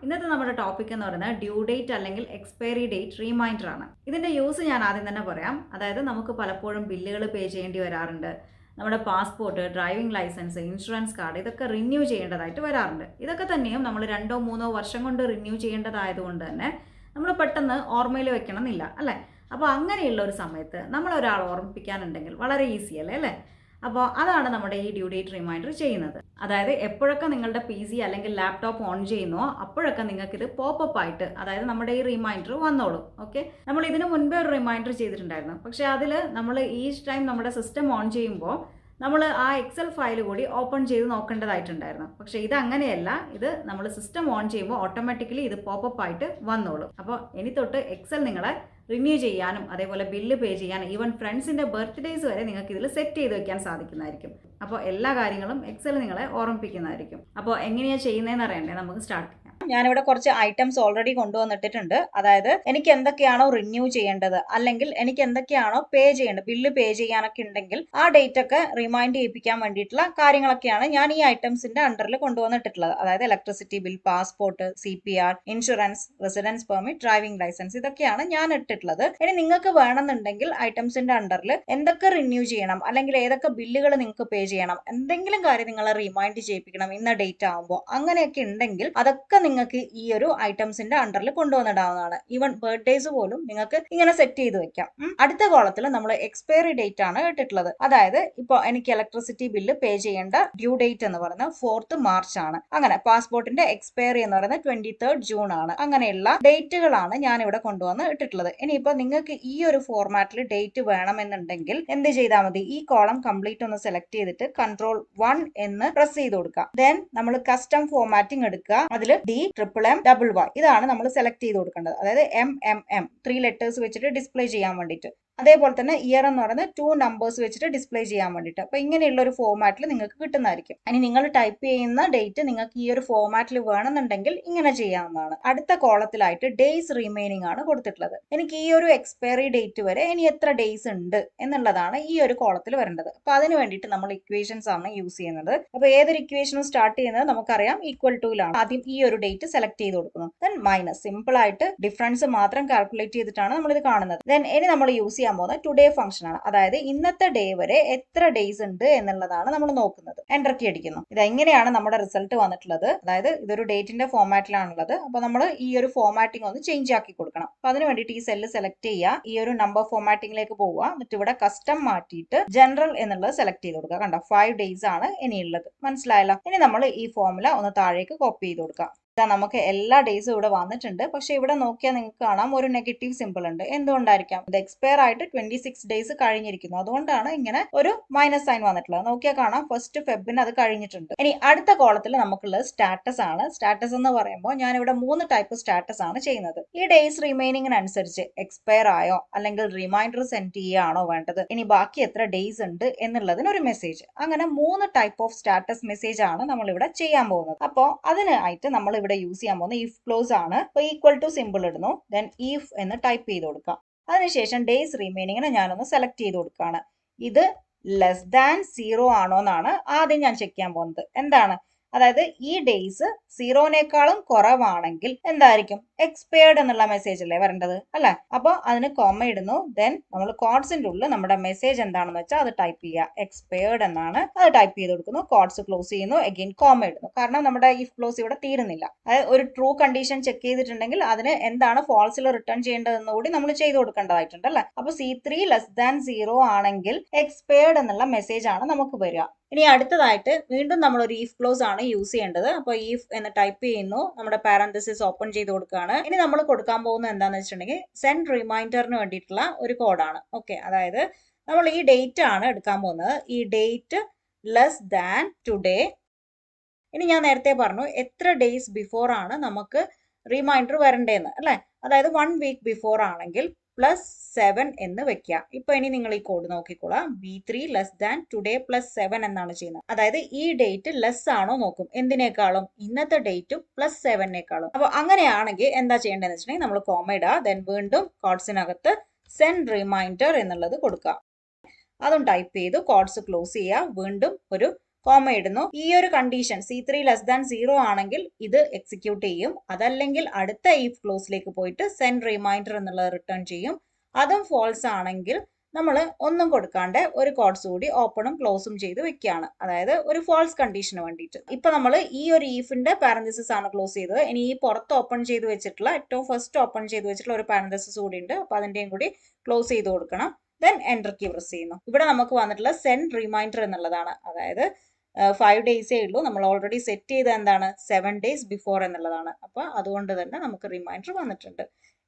ഇന്നത്തെ നമ്മുടെ ടോപ്പിക് എന്ന് പറയുന്നത് ഡ്യൂ ഡേറ്റ് അല്ലെങ്കിൽ എക്സ്പയറി ഡേറ്റ് റീമൈൻഡർ ആണ്. ഇതിന്റെ യൂസ് ഞാൻ ആദ്യം തന്നെ പറയാം. അതായത് നമുക്ക് പലപ്പോഴും ബില്ലുകൾ പേ ചെയ്യേണ്ടി വരാറുണ്ട്. നമ്മുടെ passport, driving licence, insurance card ഇതൊക്കെ റിന്യൂ ചെയ്യേണ്ടതായിട്ട് വരാറുണ്ട്. ഇതൊക്കെ തന്നെയും നമ്മൾ 2-3 വർഷം കൊണ്ട് റിന്യൂ ചെയ്യേണ്ടതായതുകൊണ്ട് തന്നെ നമ്മൾ പെട്ടെന്ന് ഓർമ്മയിൽ വെക്കണം എന്നില്ല അല്ലേ. അപ്പോൾ അങ്ങനെയുള്ള ഒരു സമയത്ത് നമ്മളൊരാൾ ഓർമ്മിപ്പിക്കാനുണ്ടെങ്കിൽ വളരെ ഈസി അല്ലേ. അപ്പോൾ അതാണ് നമ്മുടെ ഈ ഡ്യൂ ഡേറ്റ് റിമൈൻഡർ ചെയ്യുന്നത്. അതായത് എപ്പോഴൊക്കെ നിങ്ങളുടെ PC അല്ലെങ്കിൽ ലാപ്ടോപ്പ് ഓൺ ചെയ്യുന്നോ അപ്പോഴൊക്കെ നിങ്ങൾക്ക് ഇത് പോപ്പപ്പ് ആയിട്ട്, അതായത് നമ്മുടെ ഈ റിമൈൻഡർ വന്നോളും. ഓക്കെ, നമ്മൾ ഇതിനു മുൻപേ ഒരു റിമൈൻഡർ ചെയ്തിട്ടുണ്ടായിരുന്നു. പക്ഷേ അതിൽ നമ്മൾ ഈച്ച് ടൈം നമ്മുടെ സിസ്റ്റം ഓൺ ചെയ്യുമ്പോൾ നമ്മൾ ആ എക്സൽ ഫയൽ കൂടി ഓപ്പൺ ചെയ്ത് നോക്കേണ്ടതായിട്ടുണ്ടായിരുന്നു. പക്ഷേ ഇത് അങ്ങനെയല്ല. ഇത് നമ്മൾ സിസ്റ്റം ഓൺ ചെയ്യുമ്പോൾ ഓട്ടോമാറ്റിക്കലി ഇത് പോപ്പപ്പ് ആയിട്ട് വന്നോളും. അപ്പോൾ ഇനി തൊട്ട് എക്സൽ നിങ്ങളെ റിന്യൂ ചെയ്യാനും അതേപോലെ ബില്ല് പേ ചെയ്യാനും ഈവൻ ഫ്രണ്ട്സിൻ്റെ ബർത്ത്ഡേയ്സ് വരെ നിങ്ങൾക്ക് ഇതിൽ സെറ്റ് ചെയ്ത് വെക്കാൻ സാധിക്കുന്നതായിരിക്കും. അപ്പോൾ എല്ലാ കാര്യങ്ങളും എക്സൽ നിങ്ങളെ ഓർമ്മിപ്പിക്കുന്നതായിരിക്കും. അപ്പോൾ എങ്ങനെയാണ് ചെയ്യുന്നതെന്ന് അറിയണ്ടേ, നമുക്ക് സ്റ്റാർട്ട് ചെയ്യാം. ഞാനിവിടെ കുറച്ച് ഐറ്റംസ് ഓൾറെഡി കൊണ്ടുവന്നിട്ടിട്ടുണ്ട്. അതായത് എനിക്ക് എന്തൊക്കെയാണോ റിന്യൂ ചെയ്യേണ്ടത് അല്ലെങ്കിൽ എനിക്ക് എന്തൊക്കെയാണോ പേ ചെയ്യേണ്ടത്, ബില്ല് പേ ചെയ്യാനൊക്കെ ഉണ്ടെങ്കിൽ ആ ഡേറ്റ് ഒക്കെ റിമൈൻഡ് ചെയ്യിപ്പിക്കാൻ വേണ്ടിയിട്ടുള്ള കാര്യങ്ങളൊക്കെയാണ് ഞാൻ ഈ ഐറ്റംസിന്റെ അണ്ടറിൽ കൊണ്ടുവന്നിട്ടുള്ളത്. അതായത് electricity bill, passport, CPR, insurance, residence permit, driving licence, ഇതൊക്കെയാണ് ഞാൻ ഇട്ടിട്ടുള്ളത്. ഇനി നിങ്ങൾക്ക് വേണമെന്നുണ്ടെങ്കിൽ ഐറ്റംസിന്റെ അണ്ടറിൽ എന്തൊക്കെ റിന്യൂ ചെയ്യണം അല്ലെങ്കിൽ ഏതൊക്കെ ബില്ലുകൾ നിങ്ങൾക്ക് പേ ചെയ്യണം, എന്തെങ്കിലും കാര്യം നിങ്ങളെ റിമൈൻഡ് ചെയ്യിപ്പിക്കണം ഇന്ന ഡേറ്റ് ആകുമ്പോൾ, അങ്ങനെയൊക്കെ ഉണ്ടെങ്കിൽ അതൊക്കെ നിങ്ങൾക്ക് ഈ ഒരു ഐറ്റംസിന്റെ അണ്ടറിൽ കൊണ്ടുവന്നിടാവുന്നതാണ്. ഈവൻ ബർത്ത്ഡേസ് പോലും നിങ്ങൾക്ക് ഇങ്ങനെ സെറ്റ് ചെയ്ത് വെക്കാം. അടുത്ത കോളത്തിൽ നമ്മൾ എക്സ്പയറി ഡേറ്റ് ആണ് ഇട്ടിട്ടുള്ളത്. അതായത് ഇപ്പോൾ എനിക്ക് ഇലക്ട്രിസിറ്റി ബില്ല് പേ ചെയ്യേണ്ട ഡ്യൂ ഡേറ്റ് എന്ന് പറയുന്നത് 4th മാർച്ച് ആണ്. അങ്ങനെ പാസ്പോർട്ടിന്റെ എക്സ്പയറി എന്ന് പറയുന്നത് 23rd ജൂൺ ആണ്. അങ്ങനെയുള്ള ഡേറ്റുകളാണ് ഞാൻ ഇവിടെ കൊണ്ടുവന്ന് ഇട്ടിട്ടുള്ളത്. ഇനിയിപ്പോൾ നിങ്ങൾക്ക് ഈ ഒരു ഫോർമാറ്റിൽ ഡേറ്റ് വേണമെന്നുണ്ടെങ്കിൽ എന്ത് ചെയ്താൽ മതി, ഈ കോളം കംപ്ലീറ്റ് ഒന്ന് സെലക്ട് ചെയ്തിട്ട് Ctrl 1 എന്ന് പ്രസ് ചെയ്ത് കൊടുക്കുക. ദെൻ നമ്മൾ കസ്റ്റം ഫോർമാറ്റിംഗ് എടുക്കുക. അതിൽ DMMY ഇതാണ് നമ്മൾ സെലക്ട് ചെയ്ത് കൊടുക്കേണ്ടത്. അതായത് MMM 3 ലെറ്റേഴ്സ് വെച്ചിട്ട് ഡിസ്പ്ലേ ചെയ്യാൻ വേണ്ടിയിട്ട്. അതേപോലെ തന്നെ ഇയർ എന്ന് പറയുന്നത് 2 നമ്പേഴ്സ് വെച്ചിട്ട് ഡിസ്പ്ലേ ചെയ്യാൻ വേണ്ടിയിട്ട്. അപ്പൊ ഇങ്ങനെയുള്ള ഒരു ഫോർമാറ്റിൽ നിങ്ങൾക്ക് കിട്ടുന്നതായിരിക്കും. ഇനി നിങ്ങൾ ടൈപ്പ് ചെയ്യുന്ന ഡേറ്റ് നിങ്ങൾക്ക് ഈ ഒരു ഫോർമാറ്റിൽ വേണമെന്നുണ്ടെങ്കിൽ ഇങ്ങനെ ചെയ്യാവുന്നതാണ്. അടുത്ത കോളത്തിലായിട്ട് ഡേയ്സ് റിമൈനിങ് ആണ് കൊടുത്തിട്ടുള്ളത്. എനിക്ക് ഈ ഒരു എക്സ്പയറി ഡേറ്റ് വരെ ഇനി എത്ര ഡേയ്സ് ഉണ്ട് എന്നുള്ളതാണ് ഈ ഒരു കോളത്തിൽ വരേണ്ടത്. അപ്പൊ അതിന് വേണ്ടിയിട്ട് നമ്മൾ ഇക്വേഷൻസ് ആണ് യൂസ് ചെയ്യുന്നത്. അപ്പൊ ഏതൊരു ഇക്വേഷനും സ്റ്റാർട്ട് ചെയ്യുന്നത് നമുക്കറിയാം ഈക്വൽ ടൂലാണ്. ആദ്യം ഈ ഒരു ഡേറ്റ് സെലക്ട് ചെയ്ത് കൊടുക്കുന്നു. ദെൻ മൈനസ്, സിമ്പിൾ ആയിട്ട് ഡിഫറൻസ് മാത്രം കാൽക്കുലേറ്റ് ചെയ്തിട്ടാണ് നമ്മൾ ഇത് കാണുന്നത്. ദെൻ ഇനി നമ്മൾ യൂസ് ചെയ്യാൻ പോകുന്നത് ടുഡേ ഫംഗ്ഷൻ ആണ്. അതായത് ഇന്നത്തെ ഡേ വരെ എത്ര ഡേയ്സ് ഉണ്ട് എന്നുള്ളതാണ് നമ്മൾ നോക്കുന്നത്. എൻ്റർ കീ അടിക്കുന്നു. ഇതെങ്ങനെയാണ് നമ്മുടെ റിസൾട്ട് വന്നിട്ടുള്ളത്. അതായത് ഇതൊരു ഡേറ്റിന്റെ ഫോർമാറ്റിലാണുള്ളത്. അപ്പൊ നമ്മൾ ഈ ഒരു ഫോർമാറ്റിംഗ് ഒന്ന് ചേഞ്ച് ആക്കി കൊടുക്കണം. അപ്പൊ അതിന് വേണ്ടിയിട്ട് ഈ സെല്ല് സെലക്ട് ചെയ്യുക, ഈ ഒരു നമ്പർ ഫോർമാറ്റിംഗിലേക്ക് പോവുക, എന്നിട്ട് ഇവിടെ കസ്റ്റം മാറ്റിയിട്ട് ജനറൽ എന്നുള്ളത് സെലക്ട് ചെയ്ത് കൊടുക്കുക. കണ്ടോ, 5 ഡേയ്സ് ആണ് ഇനിയുള്ളത്. മനസ്സിലായല്ലോ. ഇനി നമ്മൾ ഈ ഫോർമുല ഒന്ന് താഴേക്ക് കോപ്പി ചെയ്ത് കൊടുക്കാം. നമുക്ക് എല്ലാ ഡേയ്സും ഇവിടെ വന്നിട്ടുണ്ട്. പക്ഷെ ഇവിടെ നോക്കിയാൽ നിങ്ങൾക്ക് കാണാം ഒരു നെഗറ്റീവ് സിമ്പിൾ ഉണ്ട്. എന്തുകൊണ്ടായിരിക്കാം? ഇത് എക്സ്പയർ ആയിട്ട് 26 ഡേയ്സ് കഴിഞ്ഞിരിക്കുന്നു. അതുകൊണ്ടാണ് ഇങ്ങനെ ഒരു മൈനസ് സൈൻ വന്നിട്ടുള്ളത്. നോക്കിയാൽ കാണാം 1st February അത് കഴിഞ്ഞിട്ടുണ്ട്. ഇനി അടുത്ത കോളത്തിൽ നമുക്കുള്ളത് സ്റ്റാറ്റസ് ആണ്. സ്റ്റാറ്റസ് എന്ന് പറയുമ്പോൾ ഞാൻ ഇവിടെ 3 ടൈപ്പ് സ്റ്റാറ്റസ് ആണ് ചെയ്യുന്നത്. ഈ ഡേയ്സ് റിമൈനിങ്ങിനനുസരിച്ച് എക്സ്പയർ ആയോ അല്ലെങ്കിൽ റിമൈൻഡർ സെൻഡ് ചെയ്യുകയാണോ വേണ്ടത്, ഇനി ബാക്കി എത്ര ഡേയ്സ് ഉണ്ട് എന്നുള്ളതിന് ഒരു മെസ്സേജ്. അങ്ങനെ 3 ടൈപ്പ് ഓഫ് സ്റ്റാറ്റസ് മെസ്സേജ് ആണ് നമ്മൾ ഇവിടെ ചെയ്യാൻ പോകുന്നത്. അപ്പോൾ അതിനായിട്ട് നമ്മൾ ഇവിടെ യൂസ് ചെയ്യാൻ പോകുന്ന ഇഫ് ക്ലോസ് ആണ്. അപ്പൊ ഈക്വൽ ടു സിമ്പിൾ ഇടുന്നു. ദെൻ ഇഫ് എന്ന് ടൈപ്പ് ചെയ്ത് കൊടുക്കാം. അതിനുശേഷം ഡേയ്സ് റിമൈനിങ്ങിനെ ഞാനൊന്ന് സെലക്ട് ചെയ്ത് കൊടുക്കുകയാണ്. ഇത് ലെസ് ദാൻ 0 ആണോ എന്നാണ് ആദ്യം ഞാൻ ചെക്ക് ചെയ്യാൻ പോകുന്നത്. എന്താണ്? അതായത് ഈ ഡേയ്സ് 0നേക്കാളും കുറവാണെങ്കിൽ എന്തായിരിക്കും? എക്സ്പയർഡ് എന്നുള്ള മെസ്സേജ് അല്ലേ വരേണ്ടത്, അല്ലെ? അപ്പൊ അതിന് കോമ ഇടുന്നു. ദെൻ നമ്മൾ കോഡ്സിന്റെ ഉള്ളിൽ നമ്മുടെ മെസ്സേജ് എന്താണെന്ന് വെച്ചാൽ അത് ടൈപ്പ് ചെയ്യുക. എക്സ്പയർഡ് എന്നാണ്. അത് ടൈപ്പ് ചെയ്ത് കൊടുക്കുന്നു. കോഡ്സ് ക്ലോസ് ചെയ്യുന്നു. അഗെയിൻ കോമ ഇടുന്നു. കാരണം നമ്മുടെ ഇഫ് ക്ലോസ് ഇവിടെ തീരുന്നില്ല. അതായത് ഒരു ട്രൂ കണ്ടീഷൻ ചെക്ക് ചെയ്തിട്ടുണ്ടെങ്കിൽ അതിന് എന്താണ് ഫാൾസിൽ റിട്ടേൺ ചെയ്യേണ്ടതെന്ന് കൂടി നമ്മൾ ചെയ്ത് കൊടുക്കേണ്ടതായിട്ടുണ്ട്, അല്ലെ? അപ്പൊ C3 ലെസ് ദാൻ 0 ആണെങ്കിൽ എക്സ്പയർഡ് എന്നുള്ള മെസ്സേജ് ആണ് നമുക്ക് വരിക. ഇനി അടുത്തതായിട്ട് വീണ്ടും നമ്മൾ ഒരു ഇഫ് ക്ലോസ് ആണ് യൂസ് ചെയ്യേണ്ടത്. അപ്പോൾ ഇഫ് എന്ന് ടൈപ്പ് ചെയ്യുന്നു. നമ്മുടെ പാരന്തസിസ് ഓപ്പൺ ചെയ്ത് കൊടുക്കുകയാണ്. ഇനി നമ്മൾ കൊടുക്കാൻ പോകുന്നത് എന്താണെന്ന് വെച്ചിട്ടുണ്ടെങ്കിൽ സെൻഡ് റിമൈൻഡറിന് വേണ്ടിയിട്ടുള്ള ഒരു കോഡാണ്. ഓക്കെ, അതായത് നമ്മൾ ഈ ഡേറ്റ് ആണ് എടുക്കാൻ പോകുന്നത്. ഈ ഡേറ്റ് ലെസ് ദാൻ ടുഡേ. ഇനി ഞാൻ നേരത്തെ പറഞ്ഞു എത്ര ഡേയ്സ് ബിഫോർ ആണ് നമുക്ക് റിമൈൻഡർ വരണ്ടേന്ന്, അല്ലെ? അതായത് 1 വീക്ക് ബിഫോർ ആണെങ്കിൽ +7 എന്ന് വെക്കുക. ഇപ്പൊ ഇനി നിങ്ങൾ ഈ കോഡ് നോക്കിക്കോളാം. B3 ലെസ് ദാൻ ടുഡേ +7 എന്നാണ് ചെയ്യുന്നത്. അതായത് ഈ ഡേറ്റ് ലെസ് ആണോ നോക്കും. എന്തിനേക്കാളും? ഇന്നത്തെ ഡേറ്റും +7നേക്കാളും. അപ്പൊ അങ്ങനെയാണെങ്കിൽ എന്താ ചെയ്യേണ്ടതെന്ന് വെച്ചിട്ടുണ്ടെങ്കിൽ നമ്മൾ കോമ ഇടുക. ദെൻ വീണ്ടും കോഡ്സിനകത്ത് സെൻഡ് റിമൈൻഡർ എന്നുള്ളത് കൊടുക്കുക. അതും ടൈപ്പ് ചെയ്തു കോഡ്സ് ക്ലോസ് ചെയ്യുക. വീണ്ടും ഒരു കോമ ഇടുന്നു. ഈ ഒരു കണ്ടീഷൻ C3<0 ആണെങ്കിൽ ഇത് എക്സിക്യൂട്ട് ചെയ്യും. അതല്ലെങ്കിൽ അടുത്ത if ക്ലോസിലേക്ക് പോയിട്ട് സെൻഡ് റിമൈൻഡർ എന്നുള്ളത് റിട്ടേൺ ചെയ്യും. അതും ഫോൾസ് ആണെങ്കിൽ നമ്മൾ ഒന്നും കൊടുക്കാണ്ട് ഒരു കോഡ്സ് കൂടി ഓപ്പണും ക്ലോസും ചെയ്ത് വെക്കുകയാണ്. അതായത് ഒരു ഫോൾസ് കണ്ടീഷന് വേണ്ടിയിട്ട്. ഇപ്പൊ നമ്മൾ ഈ ഒരു ഈഫിന്റെ പാരന്തസിസ് ആണ് ക്ലോസ് ചെയ്തത്. ഇനി ഈ പുറത്ത് ഓപ്പൺ ചെയ്ത് വെച്ചിട്ടുള്ള ഏറ്റവും ഫസ്റ്റ് ഓപ്പൺ ചെയ്ത് വെച്ചിട്ടുള്ള ഒരു പാരന്തസിസ് കൂടി ഉണ്ട്. അപ്പൊ അതിന്റെയും കൂടി ക്ലോസ് ചെയ്ത് കൊടുക്കണം. ദെൻ എൻ്റർ കീ പ്രസ് ചെയ്യുന്നു. ഇവിടെ നമുക്ക് വന്നിട്ടുള്ള സെൻഡ് റിമൈൻഡർ എന്നുള്ളതാണ്. അതായത് 5 ഡേയ്സേ ഉള്ളൂ. നമ്മൾ ഓൾറെഡി സെറ്റ് ചെയ്ത എന്താണ് 7 days ബിഫോർ എന്നുള്ളതാണ്. അപ്പൊ അതുകൊണ്ട് തന്നെ നമുക്ക് റിമൈൻഡർ വന്നിട്ടുണ്ട്.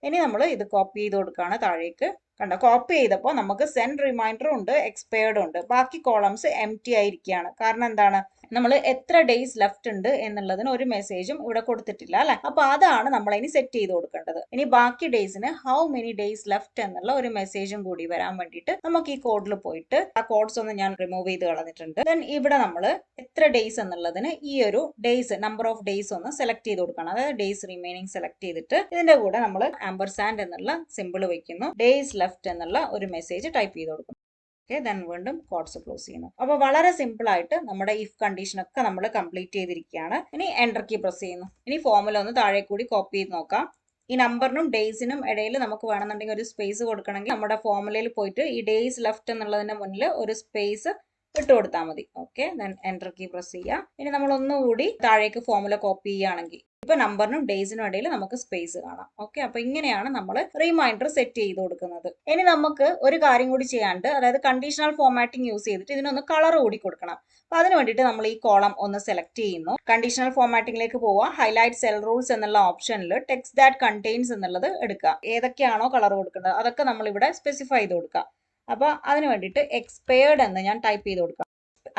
ഇനി നമ്മൾ ഇത് കോപ്പി ചെയ്ത് കൊടുക്കുകയാണ് താഴേക്ക്. കണ്ടോ, കോപ്പി ചെയ്തപ്പോൾ നമുക്ക് സെൻഡ് റിമൈൻഡറും ഉണ്ട്, എക്സ്പയർഡും ഉണ്ട്. ബാക്കി കോളംസ് എംപ്റ്റി ആയിരിക്കുകയാണ്. കാരണം എന്താണ്, നമ്മൾ എത്ര ഡേയ്സ് ലെഫ്റ്റ് ഉണ്ട് എന്നുള്ളതിന് ഒരു മെസ്സേജും ഇവിടെ കൊടുത്തിട്ടില്ല അല്ലെ. അപ്പൊ അതാണ് നമ്മൾ ഇനി സെറ്റ് ചെയ്ത് കൊടുക്കേണ്ടത്. ഇനി ബാക്കി ഡേയ്സിന് ഹൗ മെനി ഡേയ്സ് ലെഫ്റ്റ് എന്നുള്ള ഒരു മെസ്സേജും കൂടി വരാൻ വേണ്ടിയിട്ട് നമുക്ക് ഈ കോഡിൽ പോയിട്ട് ആ കോഡ്സ് ഒന്ന് ഞാൻ റിമൂവ് ചെയ്ത് കളഞ്ഞിട്ടുണ്ട്. ദെൻ ഇവിടെ നമ്മൾ എത്ര ഡേയ്സ് എന്നുള്ളതിന് ഈ ഒരു ഡേയ്സ് നമ്പർ ഓഫ് ഡേയ്സ് ഒന്ന് സെലക്ട് ചെയ്ത് കൊടുക്കണം. അതായത് ഡേയ്സ് റിമൈനിങ് സെലക്ട് ചെയ്തിട്ട് ഇതിന്റെ കൂടെ നമ്മൾ ആംപർസാൻഡ് എന്നുള്ള സിമ്പിൾ വെക്കുന്നു. ഡേയ്സ് ലെഫ്റ്റ് എന്നുള്ള ഒരു മെസ്സേജ് ടൈപ്പ് ചെയ്ത് കൊടുക്കും. ഓക്കെ, ദെൻ വീണ്ടും കോഡ്സ് ക്ലോസ് ചെയ്യുന്നു. അപ്പോൾ വളരെ സിമ്പിൾ ആയിട്ട് നമ്മുടെ ഇഫ് കണ്ടീഷൻ ഒക്കെ നമ്മൾ കംപ്ലീറ്റ് ചെയ്തിരിക്കുകയാണ്. ഇനി എൻ്റർ കീ പ്രസ് ചെയ്യുന്നു. ഇനി ഫോമുല ഒന്ന് താഴെ കൂടി കോപ്പി ചെയ്ത് നോക്കാം. ഈ നമ്പറിനും ഡേയ്സിനും ഇടയിൽ നമുക്ക് വേണമെന്നുണ്ടെങ്കിൽ ഒരു സ്പേസ് കൊടുക്കണമെങ്കിൽ നമ്മുടെ ഫോമുലയിൽ പോയിട്ട് ഈ ഡേയ്സ് ലെഫ്റ്റ് എന്നുള്ളതിന്റെ മുന്നിൽ ഒരു സ്പേസ് ഇട്ട് കൊടുത്താൽ മതി. Okay, then enter key press ചെയ്യുക. ഇനി നമ്മൾ ഒന്നുകൂടി താഴേക്ക് ഫോമുല കോപ്പി ചെയ്യുകയാണെങ്കിൽ ഇപ്പൊ നമ്പറിനും ഡേയ്സിനും ഇടയിൽ നമുക്ക് സ്പേസ് കാണാം. ഓക്കെ, അപ്പൊ ഇങ്ങനെയാണ് നമ്മൾ റിമൈൻഡർ സെറ്റ് ചെയ്ത് കൊടുക്കുന്നത്. ഇനി നമുക്ക് ഒരു കാര്യം കൂടി ചെയ്യാണ്ട്, അതായത് കണ്ടീഷണൽ ഫോർമാറ്റിംഗ് യൂസ് ചെയ്തിട്ട് ഇതിനൊന്ന് കളർ കൂടി കൊടുക്കണം. അപ്പൊ അതിന് വേണ്ടിയിട്ട് നമ്മൾ ഈ കോളം ഒന്ന് സെലക്ട് ചെയ്യുന്നു. കണ്ടീഷണൽ ഫോർമാറ്റിംഗിലേക്ക് പോവുക. ഹൈലൈറ്റ് സെൽ റൂൾസ് എന്നുള്ള ഓപ്ഷനിൽ ടെക്സ്റ്റ് ദാറ്റ് കണ്ടെയ്ൻസ് എന്നുള്ളത് എടുക്കുക. ഏതൊക്കെയാണോ കളർ കൊടുക്കുന്നത് അതൊക്കെ നമ്മൾ ഇവിടെ സ്പെസിഫൈ ചെയ്ത് കൊടുക്കുക. അപ്പൊ അതിന് വേണ്ടിയിട്ട് എക്സ്പയർഡ് എന്ന് ഞാൻ ടൈപ്പ് ചെയ്ത് കൊടുക്കാം.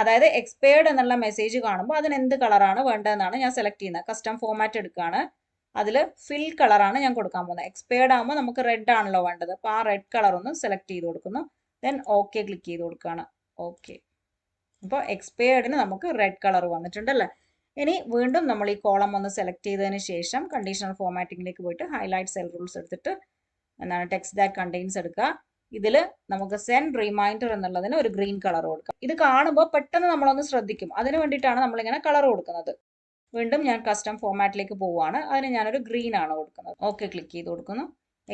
അതായത് എക്സ്പയർഡ് എന്നുള്ള മെസ്സേജ് കാണുമ്പോൾ അതിന് എന്ത് കളറാണ് വേണ്ടതെന്നാണ് ഞാൻ സെലക്ട് ചെയ്യുന്നത്. കസ്റ്റം ഫോർമാറ്റ് എടുക്കുകയാണ്. അതിൽ ഫിൽ കളറാണ് ഞാൻ കൊടുക്കാൻ പോകുന്നത്. എക്സ്പയർഡ് ആകുമ്പോൾ നമുക്ക് റെഡ് ആണല്ലോ വേണ്ടത്. അപ്പോൾ ആ റെഡ് കളർ ഒന്ന് സെലക്ട് ചെയ്ത് കൊടുക്കുന്നു. ദെൻ ഓക്കെ ക്ലിക്ക് ചെയ്ത് കൊടുക്കുകയാണ്. ഓക്കെ, അപ്പോൾ എക്സ്പയർഡിന് നമുക്ക് റെഡ് കളർ വന്നിട്ടുണ്ടല്ലേ. ഇനി വീണ്ടും നമ്മൾ ഈ കോളം ഒന്ന് സെലക്ട് ചെയ്തതിന് ശേഷം കണ്ടീഷണൽ ഫോർമാറ്റിംഗിലേക്ക് പോയിട്ട് ഹൈലൈറ്റ് സെൽ റൂൾസ് എടുത്തിട്ട് എന്താണ് ടെക്സ്റ്റ് ദാറ്റ് കണ്ടെയ്ൻസ് എടുക്കുക. ഇതിൽ നമുക്ക് സെൻഡ് റിമൈൻഡർ എന്നുള്ളതിന് ഒരു ഗ്രീൻ കളർ കൊടുക്കാം. ഇത് കാണുമ്പോൾ പെട്ടെന്ന് നമ്മളൊന്ന് ശ്രദ്ധിക്കും. അതിന് വേണ്ടിയിട്ടാണ് നമ്മളിങ്ങനെ കളർ കൊടുക്കുന്നത്. വീണ്ടും ഞാൻ കസ്റ്റം ഫോർമാറ്റിലേക്ക് പോവുകയാണ്. അതിന് ഞാനൊരു ഗ്രീൻ ആണ് കൊടുക്കുന്നത്. ഓക്കെ ക്ലിക്ക് ചെയ്ത് കൊടുക്കുന്നു.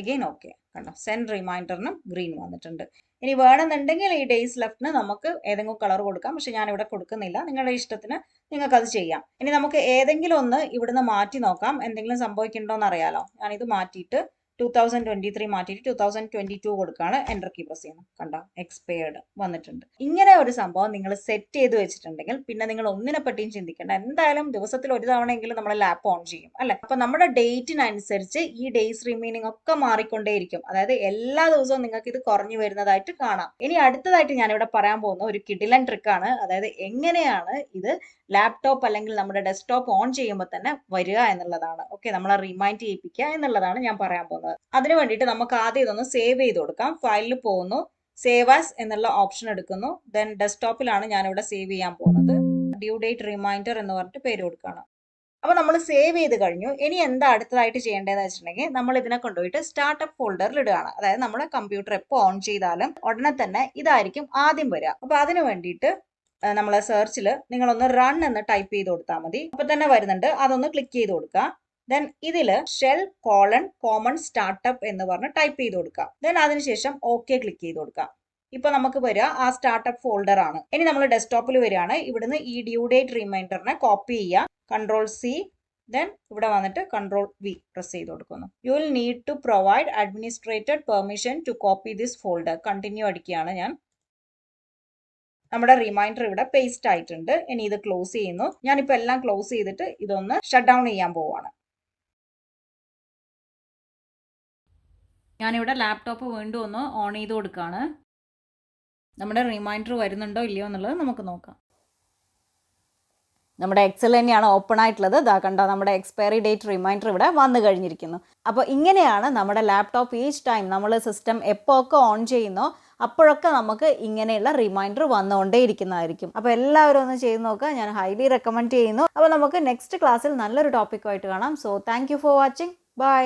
അഗെയിൻ ഓക്കെ, കണ്ടോ സെൻഡ് റിമൈൻഡറിനും ഗ്രീൻ വന്നിട്ടുണ്ട്. ഇനി വേണമെന്നുണ്ടെങ്കിൽ ഈ ഡേയ്സ് ലെഫ്റ്റിന് നമുക്ക് ഏതെങ്കിലും കളർ കൊടുക്കാം. പക്ഷെ ഞാൻ ഇവിടെ കൊടുക്കുന്നില്ല. നിങ്ങളുടെ ഇഷ്ടത്തിന് നിങ്ങൾക്ക് അത് ചെയ്യാം. ഇനി നമുക്ക് ഏതെങ്കിലും ഒന്ന് ഇവിടുന്ന് മാറ്റി നോക്കാം. എന്തെങ്കിലും സംഭവിക്കുന്നുണ്ടോ എന്ന് അറിയാലോ. ഞാനിത് മാറ്റിയിട്ട് 2023 മാറ്റിയിട്ട് 2022 കൊടുക്കുകയാണ്. എൻ്റർ കീ പ്രസ് ചെയ്യണം. കണ്ടോ, എക്സ്പയർഡ് വന്നിട്ടുണ്ട്. ഇങ്ങനെ ഒരു സംഭവം നിങ്ങൾ സെറ്റ് ചെയ്ത് വെച്ചിട്ടുണ്ടെങ്കിൽ പിന്നെ നിങ്ങൾ ഒന്നിനെ പറ്റിയും ചിന്തിക്കേണ്ട. എന്തായാലും ദിവസത്തിൽ ഒരു തവണയെങ്കിലും നമ്മൾ ലാപ്പ് ഓൺ ചെയ്യും അല്ലെ. അപ്പൊ നമ്മുടെ ഡേറ്റിനനുസരിച്ച് ഈ ഡേയ്സ് റിമൈനിങ് ഒക്കെ മാറിക്കൊണ്ടേയിരിക്കും. അതായത് എല്ലാ ദിവസവും നിങ്ങൾക്ക് ഇത് കുറഞ്ഞു വരുന്നതായിട്ട് കാണാം. ഇനി അടുത്തതായിട്ട് ഞാനിവിടെ പറയാൻ പോകുന്ന ഒരു കിഡിലൻ ട്രിക്കാണ്. അതായത് എങ്ങനെയാണ് ഇത് ലാപ്ടോപ്പ് അല്ലെങ്കിൽ നമ്മുടെ ഡെസ്ക്ടോപ്പ് ഓൺ ചെയ്യുമ്പോൾ തന്നെ വരിക എന്നുള്ളതാണ്. ഓക്കെ, നമ്മളെ റിമൈൻഡ് ചെയ്യിപ്പിക്കുക എന്നുള്ളതാണ് ഞാൻ പറയാൻ പോകുന്നത്. അതിന് വേണ്ടിയിട്ട് നമുക്ക് ആദ്യം ഇതൊന്ന് സേവ് ചെയ്ത് കൊടുക്കാം. ഫയലിൽ പോകുന്നു, സേവ് ആസ് എന്നുള്ള ഓപ്ഷൻ എടുക്കുന്നു. ദെൻ ഡെസ്ക്ടോപ്പിലാണ് ഞാനിവിടെ സേവ് ചെയ്യാൻ പോകുന്നത്. ഡ്യൂ ഡേറ്റ് റിമൈൻഡർ എന്ന് പറഞ്ഞിട്ട് പേര് കൊടുക്കുകയാണ്. അപ്പോൾ നമ്മൾ സേവ് ചെയ്ത് കഴിഞ്ഞു. ഇനി എന്താ അടുത്തതായിട്ട് ചെയ്യേണ്ടതെന്ന് വെച്ചിട്ടുണ്ടെങ്കിൽ നമ്മൾ ഇതിനെ കൊണ്ടുപോയിട്ട് സ്റ്റാർട്ടപ്പ് ഫോൾഡറിൽ ഇടുകയാണ്. അതായത് നമ്മുടെ കമ്പ്യൂട്ടർ എപ്പോൾ ഓൺ ചെയ്താലും ഉടനെ തന്നെ ഇതായിരിക്കും ആദ്യം വരിക. അപ്പോൾ അതിന് വേണ്ടിയിട്ട് നമ്മളെ സെർച്ചിൽ നിങ്ങളൊന്ന് റൺ എന്ന് ടൈപ്പ് ചെയ്ത് കൊടുത്താൽ മതി. അപ്പൊ തന്നെ വരുന്നുണ്ട്. അതൊന്ന് ക്ലിക്ക് ചെയ്ത് കൊടുക്കുക. ദെൻ ഇതിൽ ഷെൽ കോമൺ സ്റ്റാർട്ടപ്പ് എന്ന് പറഞ്ഞ് ടൈപ്പ് ചെയ്ത് കൊടുക്കുക. ദെൻ അതിനുശേഷം ഓക്കെ ക്ലിക്ക് ചെയ്ത് കൊടുക്കുക. ഇപ്പൊ നമുക്ക് വരിക ആ സ്റ്റാർട്ടപ്പ് ഫോൾഡർ ആണ്. ഇനി നമ്മൾ ഡെസ്ക്ടോപ്പിൽ വരികയാണ്. ഇവിടുന്ന് ഈ ഡ്യൂ ഡേറ്റ് റിമൈൻഡറിനെ കോപ്പി ചെയ്യുക. Ctrl+C, ദെൻ ഇവിടെ വന്നിട്ട് Ctrl+V പ്രസ് ചെയ്ത് കൊടുക്കുന്നു. You will need to provide administrated permission to copy this folder. Continue അടിക്കുകയാണ് ഞാൻ. നമ്മുടെ റിമൈൻഡർ ഇവിടെ പേസ്റ്റ് ആയിട്ടുണ്ട്. ഇനി ഇത് ക്ലോസ് ചെയ്യുന്നു. ഞാനിപ്പോൾ എല്ലാം ക്ലോസ് ചെയ്തിട്ട് ഇതൊന്ന് ഷട്ട് ഡൗൺ ചെയ്യാൻ പോവാണ്. ഞാനിവിടെ ലാപ്ടോപ്പ് വീണ്ടും ഒന്ന് ഓൺ ചെയ്ത് കൊടുക്കുകയാണ്. നമ്മുടെ റിമൈൻഡർ വരുന്നുണ്ടോ ഇല്ലയോ എന്നുള്ളത് നമുക്ക് നോക്കാം. നമ്മുടെ എക്സൽ തന്നെയാണ് ഓപ്പൺ ആയിട്ടുള്ളത്. ഇതാ കണ്ടോ, നമ്മുടെ എക്സ്പയറി ഡേറ്റ് റിമൈൻഡർ ഇവിടെ വന്നു കഴിഞ്ഞിരിക്കുന്നു. അപ്പോൾ ഇങ്ങനെയാണ് നമ്മുടെ ലാപ്ടോപ്പ് ഈച്ച് ടൈം നമ്മൾ സിസ്റ്റം എപ്പോൾ ഒക്കെ ഓൺ ചെയ്യുന്നോ അപ്പോഴൊക്കെ നമുക്ക് ഇങ്ങനെയുള്ള റിമൈൻഡർ വന്നുകൊണ്ടേ ഇരിക്കുന്നതായിരിക്കും. അപ്പോൾ എല്ലാവരും ഒന്ന് ചെയ്ത് നോക്കുക. ഞാൻ ഹൈലി റെക്കമെൻഡ് ചെയ്യുന്നു. അപ്പോൾ നമുക്ക് നെക്സ്റ്റ് ക്ലാസ്സിൽ നല്ലൊരു ടോപ്പിക്കുമായിട്ട് കാണാം. So thank you for watching. By.